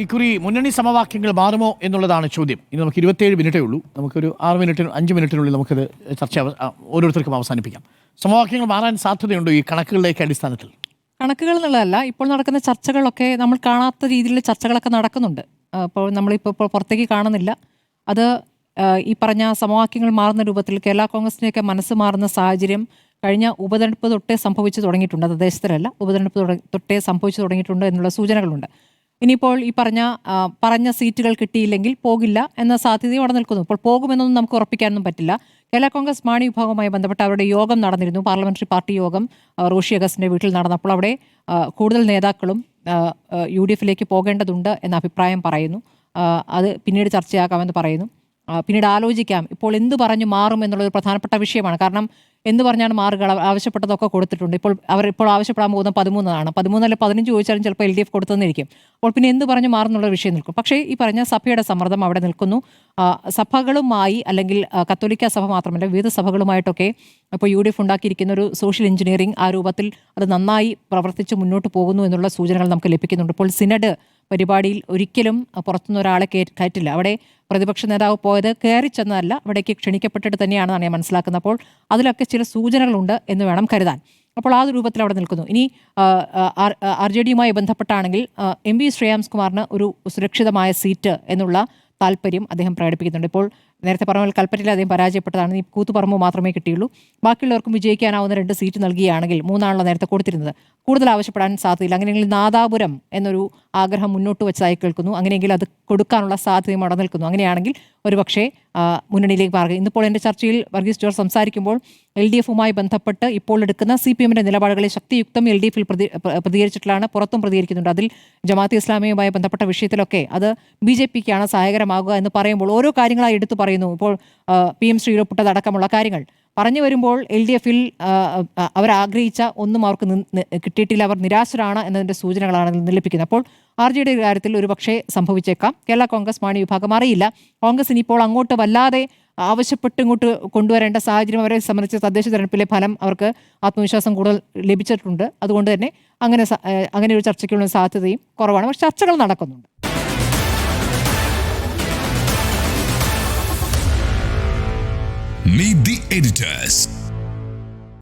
ഇക്കുറി മുന്നണി സമവാക്യങ്ങൾ മാറുമോ എന്നുള്ളതാണ് ചോദ്യം. ഇനി നമുക്ക് 27 മിനിറ്റേ ഉള്ളൂ. നമുക്കൊരു 5 മിനിറ്റിനുള്ളിൽ നമുക്കത് ചർച്ച ഓരോരുത്തർക്കും അവസാനിപ്പിക്കാം. സമവാക്യങ്ങൾ മാറാൻ സാധ്യതയുണ്ടോ ഈ കണക്കുകളുടെയൊക്കെ അടിസ്ഥാനത്തിൽ? കണക്കുകൾ എന്നുള്ളതല്ല, ഇപ്പോൾ നടക്കുന്ന ചർച്ചകളൊക്കെ നമ്മൾ കാണാത്ത രീതിയിലുള്ള ചർച്ചകളൊക്കെ നടക്കുന്നുണ്ട്. അപ്പോൾ നമ്മളിപ്പോൾ പുറത്തേക്ക് കാണുന്നില്ല. അത് ഈ പറഞ്ഞ സമവാക്യങ്ങൾ മാറുന്ന രൂപത്തിൽ കേരള കോൺഗ്രസിൻ്റെയൊക്കെ മനസ്സ് മാറുന്ന സാഹചര്യം കഴിഞ്ഞ ഉപതെരഞ്ഞെടുപ്പ് തൊട്ടേ സംഭവിച്ചു തുടങ്ങിയിട്ടുണ്ട്. അത് ദേശത്തിലല്ല, ഉപതെരഞ്ഞെടുപ്പ് തൊട്ടേ സംഭവിച്ചു തുടങ്ങിയിട്ടുണ്ട് എന്നുള്ള സൂചനകളുണ്ട്. ഇനിയിപ്പോൾ ഈ പറഞ്ഞ സീറ്റുകൾ കിട്ടിയില്ലെങ്കിൽ പോകില്ല എന്ന സാധ്യതയും അവിടെ നിൽക്കുന്നു. ഇപ്പോൾ പോകുമെന്നൊന്നും നമുക്ക് ഉറപ്പിക്കാനൊന്നും പറ്റില്ല. കേരള കോൺഗ്രസ് മാണി വിഭാഗവുമായി ബന്ധപ്പെട്ട് അവരുടെ യോഗം നടന്നിരുന്നു. പാർലമെന്ററി പാർട്ടി യോഗം റോഷി അഗസ്റ്റിന്റെ വീട്ടിൽ നടന്നപ്പോൾ അവിടെ കൂടുതൽ നേതാക്കളും UDF-ലേക്ക് പോകേണ്ടതുണ്ട് എന്ന അഭിപ്രായം പറയുന്നു. അത് പിന്നീട് ചർച്ചയാക്കാമെന്ന് പറയുന്നു. പിന്നീട് ആലോചിക്കാം. ഇപ്പോൾ എന്ത് പറഞ്ഞു മാറും എന്നുള്ളൊരു പ്രധാനപ്പെട്ട വിഷയമാണ്. കാരണം എന്ത് പറഞ്ഞാണ് മാറുക? ആവശ്യപ്പെട്ടതൊക്കെ കൊടുത്തിട്ടുണ്ട്. ഇപ്പോൾ ആവശ്യപ്പെടാൻ പോകുന്ന 13 13 അല്ലെ 15 ചോദിച്ചാലും ചിലപ്പോൾ LDF കൊടുത്തെന്നിരിക്കും. അപ്പോൾ പിന്നെ എന്ത് പറഞ്ഞു മാറുന്നുള്ള വിഷയം നിൽക്കും. പക്ഷേ ഈ പറഞ്ഞ സഭയുടെ സമ്മർദ്ദം അവിടെ നിൽക്കുന്നു. സഭകളുമായി അല്ലെങ്കിൽ കത്തോലിക്ക സഭ മാത്രമല്ല വിവിധ സഭകളുമായിട്ടൊക്കെ ഇപ്പോൾ UDF ഉണ്ടാക്കിയിരിക്കുന്ന ഒരു സോഷ്യൽ എഞ്ചിനീയറിംഗ് ആ രൂപത്തിൽ അത് നന്നായി പ്രവർത്തിച്ച് മുന്നോട്ട് പോകുന്നു എന്നുള്ള സൂചനകൾ നമുക്ക് ലഭിക്കുന്നുണ്ട്. ഇപ്പോൾ സിനഡ് പരിപാടിയിൽ ഒരിക്കലും പുറത്തുനിന്ന് ഒരാളെ കയറ്റില്ല. അവിടെ പ്രതിപക്ഷ നേതാവ് പോയത് കയറി ചെന്നതല്ല, അവിടേക്ക് ക്ഷണിക്കപ്പെട്ടിട്ട് തന്നെയാണെന്നാണ് ഞാൻ മനസ്സിലാക്കുന്നത്. അപ്പോൾ അതിലൊക്കെ ചില സൂചനകളുണ്ട് എന്ന് വേണം കരുതാൻ. അപ്പോൾ ആ രൂപത്തിൽ അവിടെ നിൽക്കുന്നു. ഇനി RJD-യുമായി ബന്ധപ്പെട്ടാണെങ്കിൽ MP ശ്രേയാംസ് കുമാറിന് ഒരു സുരക്ഷിതമായ സീറ്റ് എന്നുള്ള താല്പര്യം അദ്ദേഹം പ്രകടിപ്പിക്കുന്നുണ്ട്. ഇപ്പോൾ നേരത്തെ പറഞ്ഞ കൽപ്പറ്റയിൽ അദ്ദേഹം പരാജയപ്പെട്ടതാണ്. ഈ കൂത്തുപറമ്പ് മാത്രമേ കിട്ടിയുള്ളൂ. ബാക്കിയുള്ളവർക്കും വിജയിക്കാനാവുന്ന 2 സീറ്റ് നൽകുകയാണെങ്കിൽ 3 നേരത്തെ കൊടുത്തിരുന്നത്, കൂടുതൽ ആവശ്യപ്പെടാൻ സാധ്യതയില്ല. അങ്ങനെയെങ്കിൽ നാദാപുരം എന്നൊരു ആഗ്രഹം മുന്നോട്ട് വെച്ചതായി കേൾക്കുന്നു. അങ്ങനെയെങ്കിൽ അത് കൊടുക്കാനുള്ള സാധ്യതയും അവിടെ നിൽക്കുന്നു. അങ്ങനെയാണെങ്കിൽ ഒരുപക്ഷെ മുന്നണിയിലേക്ക് മാറുക. ഇന്നിപ്പോൾ എൻ്റെ ചർച്ചയിൽ വർഗീസ് ജോർജ് സംസാരിക്കുമ്പോൾ LDF-മായി ബന്ധപ്പെട്ട് ഇപ്പോൾ എടുക്കുന്ന CPM-ന്റെ നിലപാടുകളെ ശക്തിയുക്തം LDF-ൽ പ്രതികരിച്ചിട്ടുള്ളതാണ്, പുറത്തും പ്രതികരിക്കുന്നുണ്ട്. അതിൽ ജമാഅത്തെ ഇസ്ലാമിയുമായി ബന്ധപ്പെട്ട വിഷയത്തിലൊക്കെ അത് BJP-ക്കാണ് സഹായകരമാകുക എന്ന് പറയുമ്പോൾ ഓരോ കാര്യങ്ങളായി എടുത്തു പറയുന്നു. ഇപ്പോൾ PM ശ്രീരൊപ്പിട്ടതടക്കമുള്ള കാര്യങ്ങൾ പറഞ്ഞു വരുമ്പോൾ LDF-ൽ അവരാഗ്രഹിച്ച ഒന്നും അവർക്ക് കിട്ടിയിട്ടില്ല, അവർ നിരാശരാണ് എന്നതിൻ്റെ സൂചനകളാണ് ലഭിക്കുന്നത്. അപ്പോൾ RJD കാര്യത്തിൽ ഒരുപക്ഷെ സംഭവിച്ചേക്കാം. കേരള കോൺഗ്രസ് മാണി വിഭാഗം അറിയില്ല. കോൺഗ്രസ് ഇനിയിപ്പോൾ അങ്ങോട്ട് വല്ലാതെ ആവശ്യപ്പെട്ട് ഇങ്ങോട്ട് കൊണ്ടുവരേണ്ട സാഹചര്യം അവരെ സംബന്ധിച്ച് തദ്ദേശ തെരഞ്ഞെടുപ്പിലെ ഫലം അവർക്ക് ആത്മവിശ്വാസം കൂടുതൽ ലഭിച്ചിട്ടുണ്ട്. അതുകൊണ്ട് തന്നെ അങ്ങനെ ഒരു ചർച്ചയ്ക്കുള്ള സാധ്യതയും കുറവാണ്. പക്ഷെ ചർച്ചകൾ നടക്കുന്നുണ്ട്. Meet the editors.